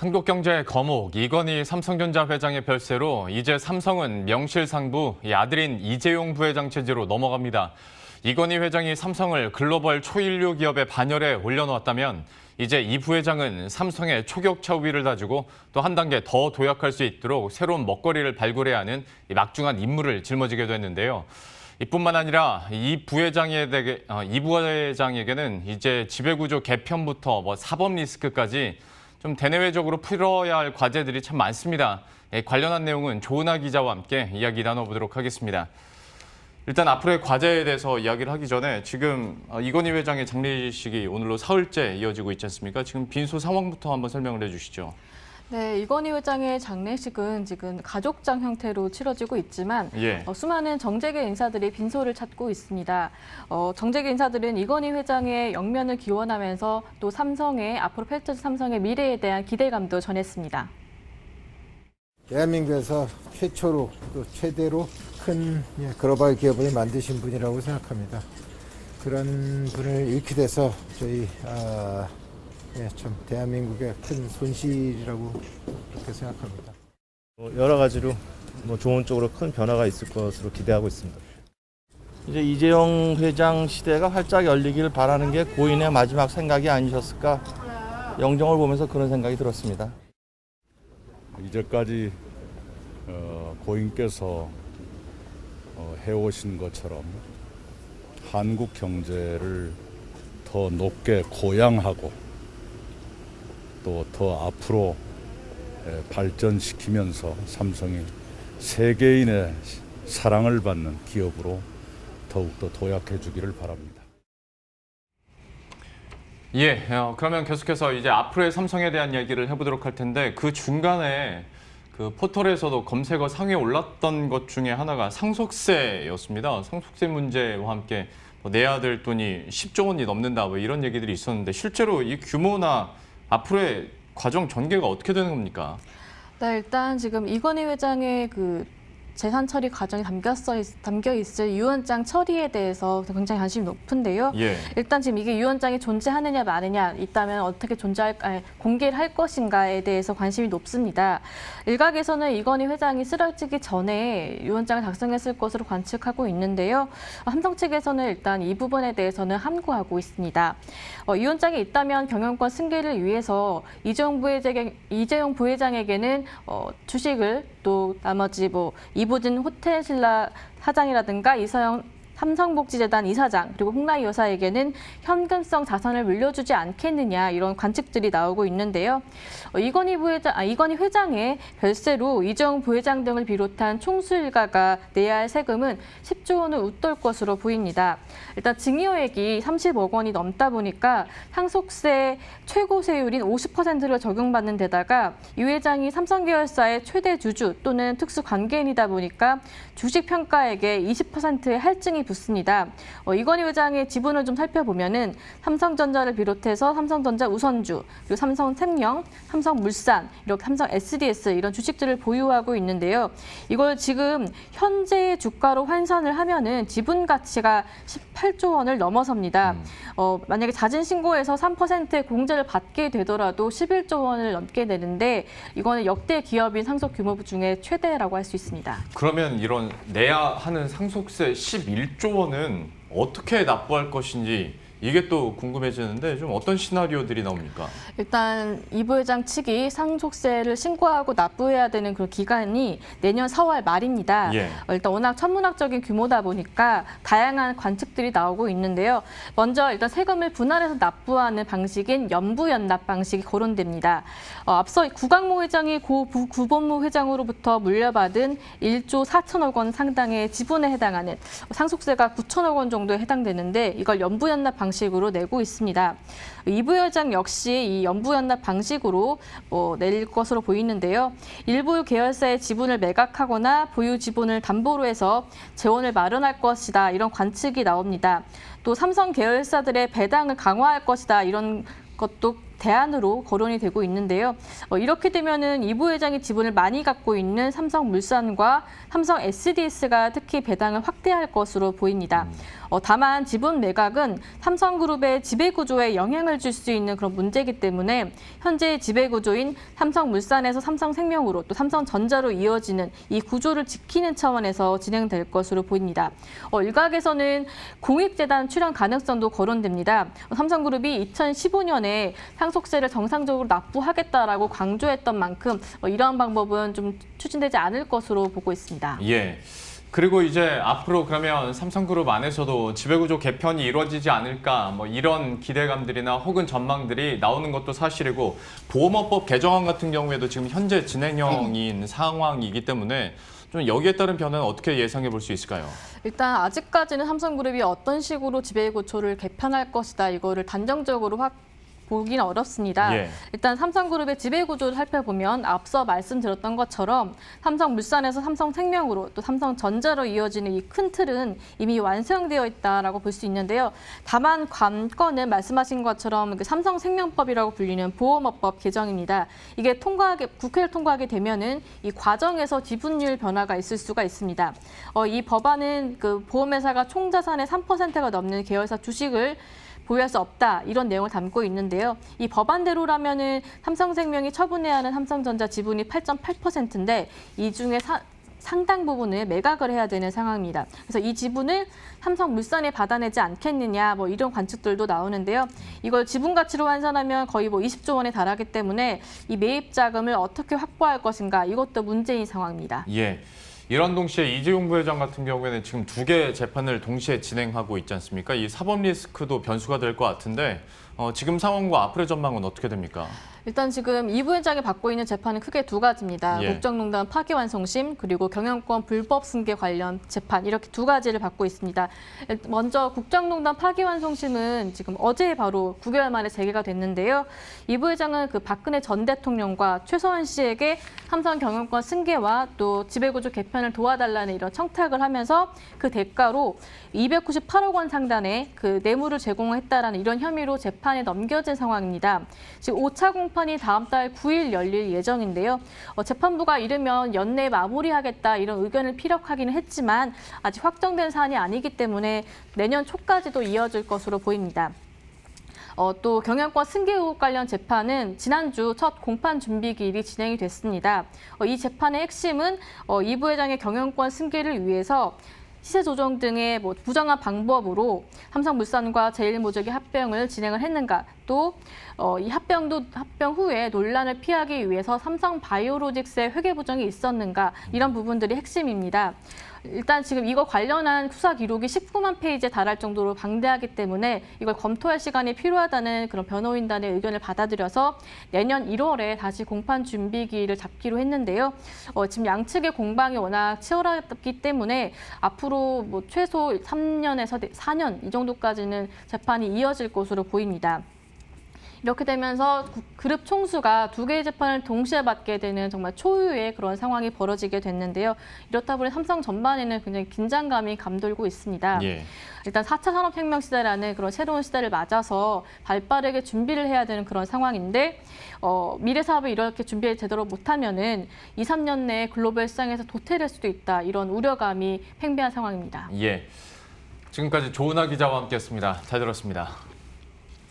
한국경제의 거목 이건희 삼성전자 회장의 별세로 이제 삼성은 명실상부 아들인 이재용 부회장 체제로 넘어갑니다. 이건희 회장이 삼성을 글로벌 초일류 기업의 반열에 올려놓았다면 이제 이 부회장은 삼성의 초격차 우위를 다지고 또 한 단계 더 도약할 수 있도록 새로운 먹거리를 발굴해야 하는 막중한 임무를 짊어지게 됐는데요. 이뿐만 아니라 이 부회장에게는 이제 지배구조 개편부터 사법 리스크까지 좀 대내외적으로 풀어야 할 과제들이 참 많습니다. 관련한 내용은 조은하 기자와 함께 이야기 나눠보도록 하겠습니다. 일단 앞으로의 과제에 대해서 이야기를 하기 전에 지금 이건희 회장의 장례식이 오늘로 사흘째 이어지고 있지 않습니까? 지금 빈소 상황부터 한번 설명을 해주시죠. 네, 이건희 회장의 장례식은 지금 가족장 형태로 치러지고 있지만 수많은 정재계 인사들이 빈소를 찾고 있습니다. 정재계 인사들은 이건희 회장의 영면을 기원하면서 또 앞으로 펼쳐질 삼성의 미래에 대한 기대감도 전했습니다. 대한민국에서 최초로 또 최대로 큰 글로벌 기업을 만드신 분이라고 생각합니다. 그런 분을 잃게 돼서 저희 참 대한민국의 큰 손실이라고 그렇게 생각합니다. 여러 가지로 좋은 쪽으로 큰 변화가 있을 것으로 기대하고 있습니다. 이제 이재용 회장 시대가 활짝 열리기를 바라는 게 고인의 마지막 생각이 아니셨을까? 영정을 보면서 그런 생각이 들었습니다. 이제까지 고인께서 해오신 것처럼 한국 경제를 더 높게 고양하고 또 더 앞으로 발전시키면서 삼성이 세계인의 사랑을 받는 기업으로 더욱더 도약해 주기를 바랍니다. 그러면 계속해서 이제 앞으로의 삼성에 대한 이야기를 해보도록 할 텐데 그 중간에 그 포털에서도 검색어 상위에 올랐던 것 중에 하나가 상속세였습니다. 상속세 문제와 함께 내야 될 돈이 10조 원이 넘는다 이런 얘기들이 있었는데 실제로 이 규모나 앞으로의 과정 전개가 어떻게 되는 겁니까? 네, 일단 지금 이건희 회장의 재산 처리 과정이 담겨 있을 유언장 처리에 대해서 굉장히 관심이 높은데요. 일단 지금 이게 유언장이 존재하느냐 마느냐 있다면 어떻게 공개를 할 것인가에 대해서 관심이 높습니다. 일각에서는 이건희 회장이 쓰러지기 전에 유언장을 작성했을 것으로 관측하고 있는데요. 삼성 측에서는 일단 이 부분에 대해서는 함구하고 있습니다. 유언장이 있다면 경영권 승계를 위해서 이재용 부회장에게는 주식을 또 나머지 이보진 호텔신라 사장이라든가 이서영 삼성복지재단 이사장 그리고 홍라희 여사에게는 현금성 자산을 물려주지 않겠느냐 이런 관측들이 나오고 있는데요. 이건희 회장의 별세로 이재용 부회장 등을 비롯한 총수 일가가 내야 할 세금은 10조 원을 웃돌 것으로 보입니다. 일단 증여액이 30억 원이 넘다 보니까 상속세 최고 세율인 50%를 적용받는 데다가 이 회장이 삼성 계열사의 최대 주주 또는 특수 관계인이다 보니까 주식 평가액에 20%의 할증이 붙습니다. 이건희 회장의 지분을 좀 살펴보면은 삼성전자를 비롯해서 삼성전자 우선주, 그리고 삼성생명, 삼성물산, 이렇게 삼성 SDS 이런 주식들을 보유하고 있는데요. 이걸 지금 현재 주가로 환산을 하면은 지분 가치가 18조 원을 넘어섭니다. 만약에 자진 신고에서 3%의 공제를 받게 되더라도 11조 원을 넘게 되는데 이거는 역대 기업인 상속 규모 중에 최대라고 할 수 있습니다. 그러면 이런 내야 하는 상속세 11조 원은 어떻게 납부할 것인지 이게 또 궁금해지는데 좀 어떤 시나리오들이 나옵니까? 일단 이 부회장 측이 상속세를 신고하고 납부해야 되는 그 기간이 내년 4월 말입니다. 일단 워낙 천문학적인 규모다 보니까 다양한 관측들이 나오고 있는데요. 먼저 일단 세금을 분할해서 납부하는 방식인 연부연납 방식이 거론됩니다. 앞서 구광모 회장이 고 구본무 회장으로부터 물려받은 1조 4천억 원 상당의 지분에 해당하는 상속세가 9천억 원 정도에 해당되는데 이걸 연부연납 방식으로 내고 있습니다. 이 부회장 역시 이 연부연납 방식으로 낼 것으로 보이는데요. 일부 계열사의 지분을 매각하거나 보유 지분을 담보로 해서 재원을 마련할 것이다. 이런 관측이 나옵니다. 또 삼성 계열사들의 배당을 강화할 것이다. 이런 것도 대안으로 거론이 되고 있는데요. 이렇게 되면은 이 부회장이 지분을 많이 갖고 있는 삼성물산과 삼성 SDS가 특히 배당을 확대할 것으로 보입니다. 다만 지분 매각은 삼성그룹의 지배구조에 영향을 줄 수 있는 그런 문제이기 때문에 현재 지배구조인 삼성물산에서 삼성생명으로 또 삼성전자로 이어지는 이 구조를 지키는 차원에서 진행될 것으로 보입니다. 일각에서는 공익재단 출연 가능성도 거론됩니다. 삼성그룹이 2015년에 상속세를 정상적으로 납부하겠다라고 강조했던 만큼 이러한 방법은 좀 추진되지 않을 것으로 보고 있습니다. 예. 그리고 이제 앞으로 그러면 삼성그룹 안에서도 지배구조 개편이 이루어지지 않을까 뭐 이런 기대감들이나 혹은 전망들이 나오는 것도 사실이고 보험업법 개정안 같은 경우에도 지금 현재 진행형인 상황이기 때문에 좀 여기에 따른 변화는 어떻게 예상해 볼 수 있을까요? 일단 아직까지는 삼성그룹이 어떤 식으로 지배구조를 개편할 것이다 이거를 단정적으로 보기는 어렵습니다. 예. 일단 삼성그룹의 지배구조를 살펴보면 앞서 말씀드렸던 것처럼 삼성물산에서 삼성생명으로 또 삼성전자로 이어지는 이 큰 틀은 이미 완성되어 있다라고 볼 수 있는데요. 다만 관건은 말씀하신 것처럼 삼성생명법이라고 불리는 보험업법 개정입니다. 이게 국회를 통과하게 되면은 이 과정에서 지분율 변화가 있을 수가 있습니다. 이 법안은 그 보험회사가 총 자산의 3%가 넘는 계열사 주식을 보유할 수 없다 이런 내용을 담고 있는데요. 이 법안대로라면은 삼성생명이 처분해야 하는 삼성전자 지분이 8.8%인데 이 중에 상당 부분을 매각을 해야 되는 상황입니다. 그래서 이 지분을 삼성물산에 받아내지 않겠느냐 뭐 이런 관측들도 나오는데요. 이걸 지분 가치로 환산하면 거의 뭐 20조 원에 달하기 때문에 이 매입 자금을 어떻게 확보할 것인가 이것도 문제인 상황입니다. 예. 이런 동시에 이재용 부회장 같은 경우에는 지금 2개 재판을 동시에 진행하고 있지 않습니까? 이 사법 리스크도 변수가 될 것 같은데 지금 상황과 앞으로의 전망은 어떻게 됩니까? 일단 지금 이 부회장이 받고 있는 재판은 크게 두 가지입니다. 예. 국정농단 파기환송심 그리고 경영권 불법 승계 관련 재판 이렇게 두 가지를 받고 있습니다. 먼저 국정농단 파기환송심은 지금 어제 바로 9개월 만에 재개가 됐는데요. 이 부회장은 그 박근혜 전 대통령과 최서원 씨에게 삼성 경영권 승계와 또 지배구조 개편을 도와달라는 이런 청탁을 하면서 그 대가로 298억 원 상단의 그 뇌물을 제공했다라는 이런 혐의로 재판에 넘겨진 상황입니다. 지금 5차 공판이 다음 달 9일 열릴 예정인데요. 재판부가 이르면 연내 마무리하겠다 이런 의견을 피력하기는 했지만 아직 확정된 사안이 아니기 때문에 내년 초까지도 이어질 것으로 보입니다. 또 경영권 승계 의혹 관련 재판은 지난주 첫 공판 준비 기일이 진행이 됐습니다. 이 재판의 핵심은 이 부회장의 경영권 승계를 위해서 시세 조정 등의 부정한 방법으로 삼성물산과 제일모직의 합병을 진행을 했는가, 또 이 합병 후에 논란을 피하기 위해서 삼성바이오로직스의 회계 부정이 있었는가 이런 부분들이 핵심입니다. 일단 지금 이거 관련한 수사 기록이 19만 페이지에 달할 정도로 방대하기 때문에 이걸 검토할 시간이 필요하다는 그런 변호인단의 의견을 받아들여서 내년 1월에 다시 공판 준비 기일을 잡기로 했는데요. 지금 양측의 공방이 워낙 치열하기 때문에 앞으로 최소 3년에서 4년 이 정도까지는 재판이 이어질 것으로 보입니다. 이렇게 되면서 그룹 총수가 2개의 재판을 동시에 받게 되는 정말 초유의 그런 상황이 벌어지게 됐는데요. 이렇다 보니 삼성 전반에는 굉장히 긴장감이 감돌고 있습니다. 예. 일단 4차 산업혁명 시대라는 그런 새로운 시대를 맞아서 발빠르게 준비를 해야 되는 그런 상황인데 미래 사업을 이렇게 준비 제대로 못하면은 2, 3년 내에 글로벌 시장에서 도태될 수도 있다. 이런 우려감이 팽배한 상황입니다. 예. 지금까지 조은하 기자와 함께했습니다. 잘 들었습니다.